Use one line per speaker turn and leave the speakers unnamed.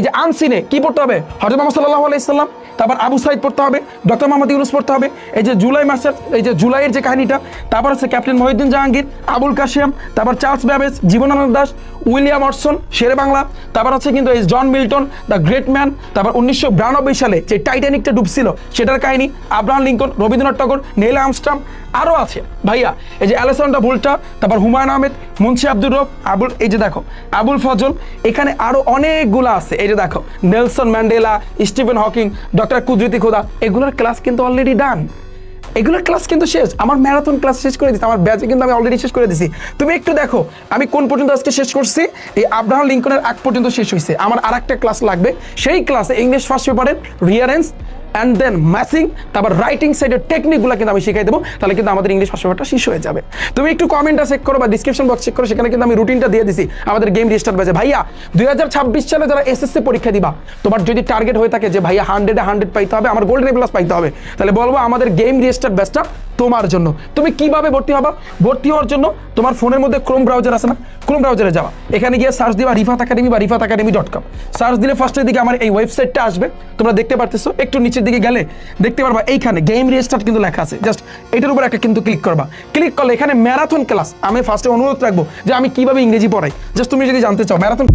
এই যে আনসিনে কি পড়তে হবে? হযরত মুহাম্মদ সাল্লাল্লাহু আলাইহি সাল্লাম, তারপর আবু সাইদ পড়তে হবে, ডক্টর মোহাম্মদ ইউনূস পড়তে হবে, এই যে জুলাই মাসের এই যে জুলাইয়ের যে কাহিনীটা, তারপর হচ্ছে ক্যাপ্টেন মহিউদ্দিন জাহাঙ্গীর, আবুল কাশেম, তারপর Charles Babbage, Jibanananda Das, William Watson, Sher-e Bangla, তারপর হচ্ছে কিন্তু এই John Milton the great man, তারপর 1992 সালে যে টাইটানিকটা ডুবছিল সেটার কাহিনী, Abraham Lincoln, Rabindranath Tagore, Neil Armstrong, আরও আছে ভাইয়া। এই যে আলেকজান্ডার ভুল্টা, তারপর হুমায়ুন আহমেদ, মুন্সি আব্দুর রব, এই যে দেখো আবুল ফজল, এখানে আরও অনেকগুলো আছে। এই যে দেখো Nelson Mandela, Stephen Hawking, doctor কুদরতি খোদা, এগুলোর ক্লাস কিন্তু অলরেডি ডান। এগুলোর ক্লাস কিন্তু শেষ, আমার ম্যারাথন ক্লাস শেষ করে দিচ্ছি, আমার ব্যাচে কিন্তু আমি অলরেডি শেষ করে দিছি। তুমি একটু দেখো আমি কোন পর্যন্ত আজকে শেষ করছি, এই আব্রাহাম লিঙ্কনের আগ পর্যন্ত শেষ হয়েছে। আমার আর একটা ক্লাস লাগবে, সেই ক্লাসে ইংলিশ ফার্স্ট পেপারের রিয়ারেন্স অ্যান্ড দেন ম্যাথিং, তারপর রাইটিং সাইডের টেকনিকগুলো কিন্তু আমি শিখাই দেবো, তাহলে কিন্তু আমাদের ইংলিশ ফার্স্ট পেপারটা শেষ হয়ে যাবে। তুমি একটু কমেন্টটা চেক করো বা ডিসক্রিপশন বক্স চেক করো, সেখানে কিন্তু আমি রুটিনটা দিয়ে দিছি আমাদের গেম রেজিস্টার ব্যাচে। ভাইয়া 2026 সালে যারা এসএসসি পরীক্ষা দিবা, তোমার যদি টার্গেট হয়ে থাকে যে ভাইয়া 100-এ 100 পাইতে হবে, আমার গোল্ডেন প্লাস পাইতে হবে, তাহলে বলবো আমাদের গেম রেজিস্টার ব্যাচটা তোমার জন্য। তুমি কিভাবে ভর্তি হবা? ভর্তি হওয়ার জন্য তোমার ফোনের মধ্যে ক্রোম ব্রাউজার আছে না, ক্রোম ব্রাউজারে যাওয়া, এখানে গিয়ে সার্চ দিবা রিফাত একাডেমি বা rifatacademy.com। সার্চ দিলে ফার্স্টের দিকে আমার এই ওয়েবসাইটটা আসবে, তোমরা দেখতে পারতেছো। একটু নিচের দিকে গেলে দেখতে পারবা এইখানে গেম রেজিস্টার কিন্তু লেখা আছে, জাস্ট এটার উপর একটা কিন্তু ক্লিক করবা। ক্লিক করলে এখানে ম্যারাথন ক্লাস, আমি ফার্স্টে অনুরোধ রাখবো যে আমি কিভাবে ইংরেজি পড়াই, জাস্ট তুমি যদি জানতে চাও ম্যারাথন